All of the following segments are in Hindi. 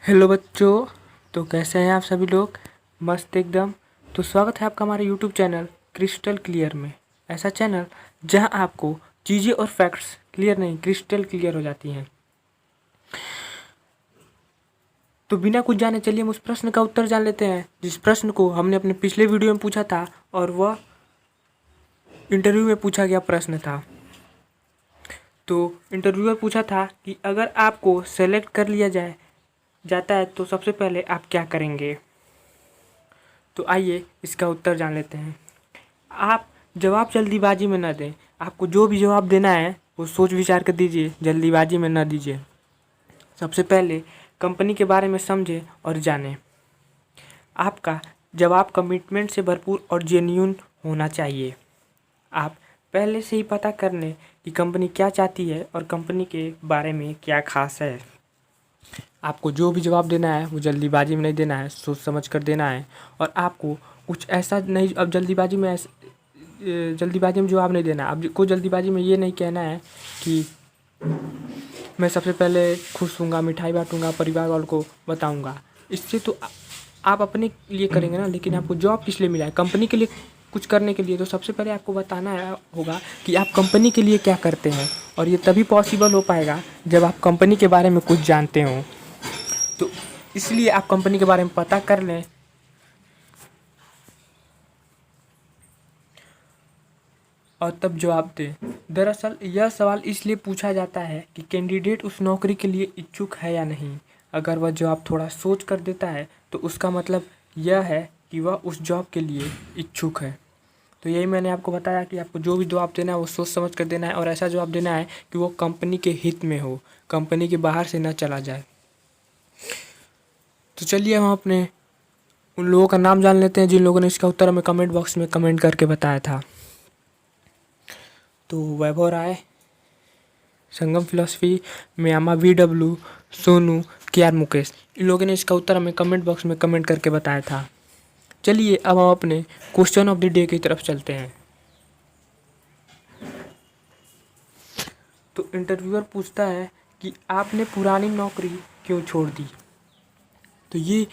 हेलो बच्चों। तो कैसे हैं आप सभी लोग? मस्त एकदम। तो स्वागत है आपका हमारे यूट्यूब चैनल क्रिस्टल क्लियर में। ऐसा चैनल जहां आपको चीज़ें और फैक्ट्स क्लियर नहीं क्रिस्टल क्लियर हो जाती हैं। तो बिना कुछ जाने चलिए हम उस प्रश्न का उत्तर जान लेते हैं जिस प्रश्न को हमने अपने पिछले वीडियो में पूछा था और वह इंटरव्यू में पूछा गया प्रश्न था। तो इंटरव्यूअर पूछा था कि अगर आपको सेलेक्ट कर लिया जाता है तो सबसे पहले आप क्या करेंगे। तो आइए इसका उत्तर जान लेते हैं। आप जवाब जल्दीबाजी में ना दें। आपको जो भी जवाब देना है वो सोच विचार कर दीजिए, जल्दीबाजी में ना दीजिए। सबसे पहले कंपनी के बारे में समझें और जानें। आपका जवाब कमिटमेंट से भरपूर और जेन्युइन होना चाहिए। आप पहले से ही पता कर लें कि कंपनी क्या चाहती है और कंपनी के बारे में क्या खास है। आपको जो भी जवाब देना है वो जल्दीबाजी में नहीं देना है, सोच समझ कर देना है। और आपको कुछ ऐसा नहीं, अब जल्दीबाजी में जवाब नहीं देना। आपको जल्दीबाजी में ये नहीं कहना है कि मैं सबसे पहले खुश हूँगा, मिठाई बांटूंगा, परिवार वालों को बताऊंगा। इससे तो आप अपने लिए करेंगे ना, लेकिन आपको जॉब किस लिए मिला है? कंपनी के लिए कुछ करने के लिए। तो सबसे पहले आपको बताना होगा कि आप कंपनी के लिए क्या करते हैं। और ये तभी पॉसिबल हो पाएगा जब आप कंपनी के बारे में कुछ जानते हो। तो इसलिए आप कंपनी के बारे में पता कर लें और तब जवाब दें। दरअसल यह सवाल इसलिए पूछा जाता है कि कैंडिडेट उस नौकरी के लिए इच्छुक है या नहीं। अगर वह जवाब थोड़ा सोच कर देता है तो उसका मतलब यह है कि वह उस जॉब के लिए इच्छुक है। तो यही मैंने आपको बताया कि आपको जो भी जवाब देना है वो सोच समझ कर देना है और ऐसा जवाब देना है कि वो कंपनी के हित में हो, कंपनी के बाहर से न चला जाए। तो चलिए हम अपने उन लोगों का नाम जान लेते हैं जिन लोगों ने इसका उत्तर हमें कमेंट बॉक्स में कमेंट करके बताया था। तो वैभव राय, संगम फिलॉसफी, म्यामा VW, सोनू, KR मुकेश, इन लोगों ने इसका उत्तर हमें कमेंट बॉक्स में कमेंट करके बताया था। चलिए अब हम अपने क्वेश्चन ऑफ द डे की तरफ चलते हैं। तो इंटरव्यूअर पूछता है कि आपने पुरानी नौकरी क्यों छोड़ दी। तो ये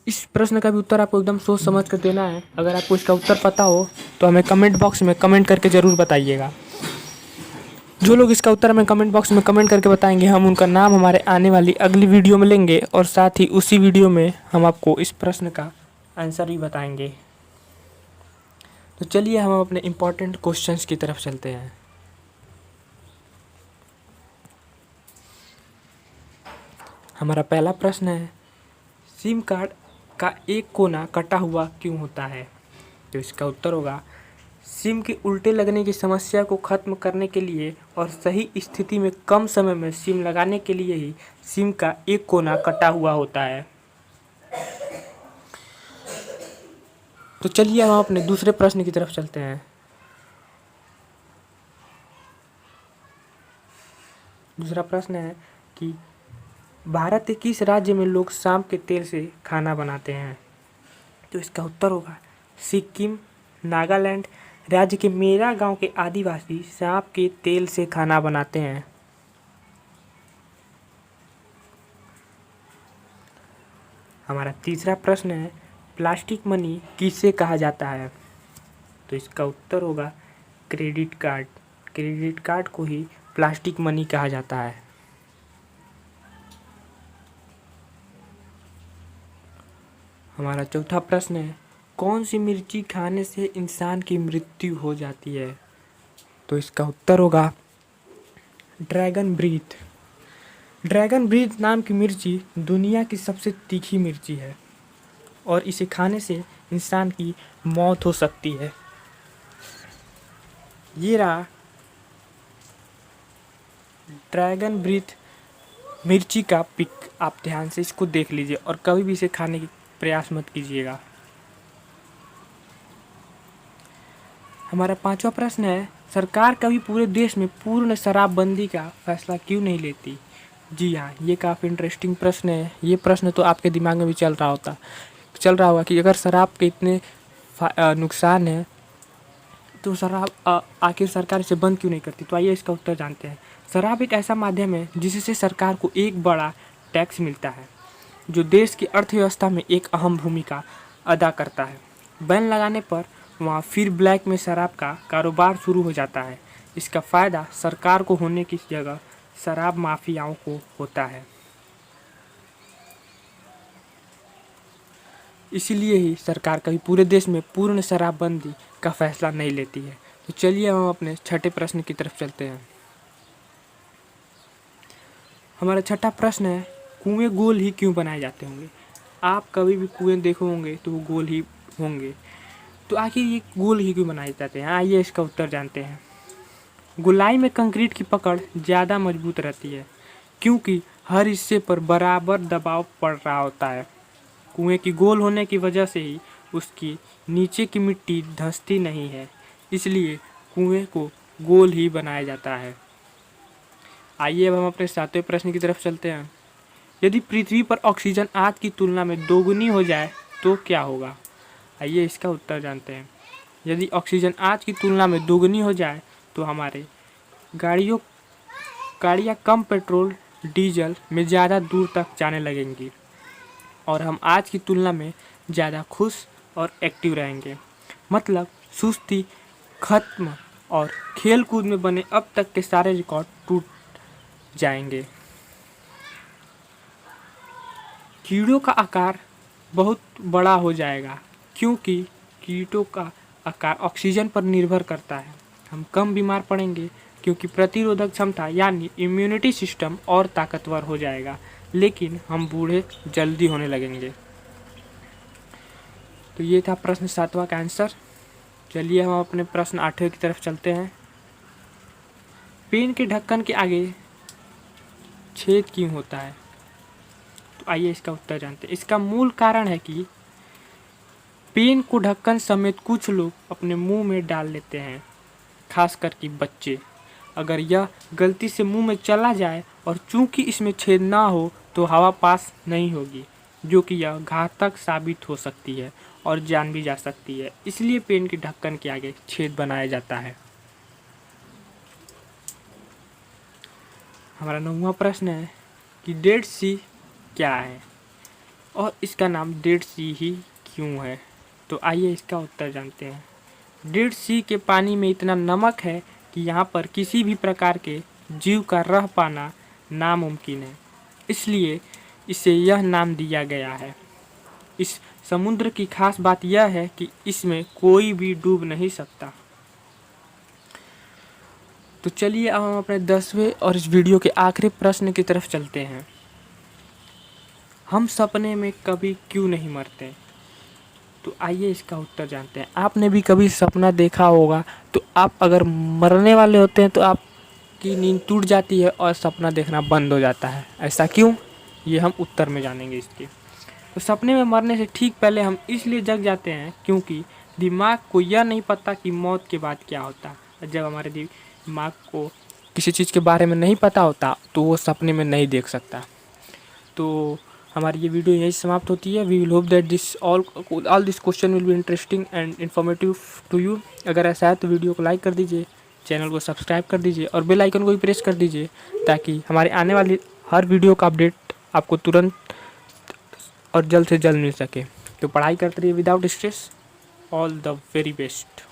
इस प्रश्न का भी उत्तर आपको एकदम सोच समझ कर देना है। अगर आपको इसका उत्तर पता हो तो हमें कमेंट बॉक्स में कमेंट करके ज़रूर बताइएगा। जो लोग इसका उत्तर हमें कमेंट बॉक्स में कमेंट करके बताएंगे हम उनका नाम हमारे आने वाली अगली वीडियो में लेंगे और साथ ही उसी वीडियो में हम आपको इस प्रश्न का आंसर भी बताएंगे। तो चलिए हम अपने इम्पोर्टेंट क्वेश्चंस की तरफ चलते हैं। हमारा पहला प्रश्न है, सिम कार्ड का एक कोना कटा हुआ क्यों होता है। तो इसका उत्तर होगा, सिम के उल्टे लगने की समस्या को खत्म करने के लिए और सही स्थिति में कम समय में सिम लगाने के लिए ही सिम का एक कोना कटा हुआ होता है। तो चलिए हम अपने दूसरे प्रश्न की तरफ चलते हैं। दूसरा प्रश्न है कि भारत के किस राज्य में लोग सांप के तेल से खाना बनाते हैं। तो इसका उत्तर होगा सिक्किम, नागालैंड राज्य के मेरा गांव के आदिवासी सांप के तेल से खाना बनाते हैं। हमारा तीसरा प्रश्न है, प्लास्टिक मनी किसे कहा जाता है। तो इसका उत्तर होगा क्रेडिट कार्ड। क्रेडिट कार्ड को ही प्लास्टिक मनी कहा जाता है। हमारा चौथा प्रश्न है, कौन सी मिर्ची खाने से इंसान की मृत्यु हो जाती है। तो इसका उत्तर होगा ड्रैगन ब्रीथ। ड्रैगन ब्रीथ नाम की मिर्ची दुनिया की सबसे तीखी मिर्ची है और इसे खाने से इंसान की मौत हो सकती है। ये रहा ड्रैगन ब्रीथ मिर्ची का पिक। आप ध्यान से इसको देख लीजिए और कभी भी इसे खाने की प्रयास मत कीजिएगा। हमारा पांचवा प्रश्न है, सरकार कभी पूरे देश में पूर्ण शराबबंदी का फैसला क्यों नहीं लेती। जी हाँ, ये काफ़ी इंटरेस्टिंग प्रश्न है। ये प्रश्न तो आपके दिमाग में भी चल रहा होगा कि अगर शराब के इतने नुकसान है तो शराब आखिर सरकार इसे बंद क्यों नहीं करती। तो आइए इसका उत्तर जानते हैं। शराब एक ऐसा माध्यम है जिससे सरकार को एक बड़ा टैक्स मिलता है। जो देश की अर्थव्यवस्था में एक अहम भूमिका अदा करता है। बैन लगाने पर वहाँ फिर ब्लैक में शराब का कारोबार शुरू हो जाता है। इसका फ़ायदा सरकार को होने की जगह शराब माफियाओं को होता है। इसीलिए ही सरकार कभी पूरे देश में पूर्ण शराबबंदी का फैसला नहीं लेती है। तो चलिए हम अपने छठे प्रश्न की तरफ चलते हैं। हमारा छठा प्रश्न है, कुएं गोल ही क्यों बनाए जाते होंगे? आप कभी भी कुएं देखो होंगे तो वो गोल ही होंगे, तो आखिर ये गोल ही क्यों बनाए जाते हैं? आइए इसका उत्तर जानते हैं। गोलाई में कंक्रीट की पकड़ ज़्यादा मजबूत रहती है क्योंकि हर हिस्से पर बराबर दबाव पड़ रहा होता है। कुएं की गोल होने की वजह से ही उसकी नीचे की मिट्टी धंसती नहीं है, इसलिए कुएं को गोल ही बनाया जाता है। आइए अब हम अपने सातवें प्रश्न की तरफ चलते हैं। यदि पृथ्वी पर ऑक्सीजन आज की तुलना में दोगुनी हो जाए तो क्या होगा? आइए इसका उत्तर जानते हैं। यदि ऑक्सीजन आज की तुलना में दोगुनी हो जाए तो हमारे गाड़ियाँ कम पेट्रोल डीजल में ज़्यादा दूर तक जाने लगेंगी और हम आज की तुलना में ज़्यादा खुश और एक्टिव रहेंगे। मतलब सुस्ती खत्म और खेल कूद में बने अब तक के सारे रिकॉर्ड टूट जाएंगे। कीड़ों का आकार बहुत बड़ा हो जाएगा क्योंकि कीटों का आकार ऑक्सीजन पर निर्भर करता है। हम कम बीमार पड़ेंगे क्योंकि प्रतिरोधक क्षमता यानी इम्यूनिटी सिस्टम और ताकतवर हो जाएगा, लेकिन हम बूढ़े जल्दी होने लगेंगे। तो ये था प्रश्न 7वां का आंसर। चलिए हम अपने प्रश्न 8वें की तरफ चलते हैं। पेन के ढक्कन के आगे छेद क्यों होता है? तो आइए इसका उत्तर जानते हैं। इसका मूल कारण है कि पेन को ढक्कन समेत कुछ लोग अपने मुंह में डाल लेते हैं, खासकर कि बच्चे। अगर यह गलती से मुंह में चला जाए और चूंकि इसमें छेद ना हो तो हवा पास नहीं होगी, जो कि यह घातक साबित हो सकती है और जान भी जा सकती है। इसलिए पेन के ढक्कन के आगे छेद बनाया जाता है। हमारा 9वां प्रश्न है कि डेड सी क्या है और इसका नाम डेड सी ही क्यों है? तो आइए इसका उत्तर जानते हैं। डेड सी के पानी में इतना नमक है कि यहाँ पर किसी भी प्रकार के जीव का रह पाना नामुमकिन है, इसलिए इसे यह नाम दिया गया है। इस समुद्र की खास बात यह है कि इसमें कोई भी डूब नहीं सकता। तो चलिए अब हम अपने 10वें और इस वीडियो के आखिरी प्रश्न की तरफ चलते हैं। हम सपने में कभी क्यों नहीं मरते? तो आइए इसका उत्तर जानते हैं। आपने भी कभी सपना देखा होगा, तो आप अगर मरने वाले होते हैं तो आपकी नींद टूट जाती है और सपना देखना बंद हो जाता है। ऐसा क्यों? ये हम उत्तर में जानेंगे इसके। तो सपने में मरने से ठीक पहले हम इसलिए जग जाते हैं क्योंकि दिमाग को यह नहीं पता कि मौत के बाद क्या होता है। जब हमारे दिमाग को किसी चीज़ के बारे में नहीं पता होता तो वो सपने में नहीं देख सकता। तो हमारी ये वीडियो यही समाप्त होती है। We will hope that this all this question will be interesting and informative to you. अगर ऐसा है तो वीडियो को लाइक कर दीजिए, चैनल को सब्सक्राइब कर दीजिए और बेल आइकन को भी प्रेस कर दीजिए ताकि हमारे आने वाली हर वीडियो का अपडेट आपको तुरंत और जल्द से जल्द मिल सके। तो पढ़ाई करते रहिए without stress. All the very best.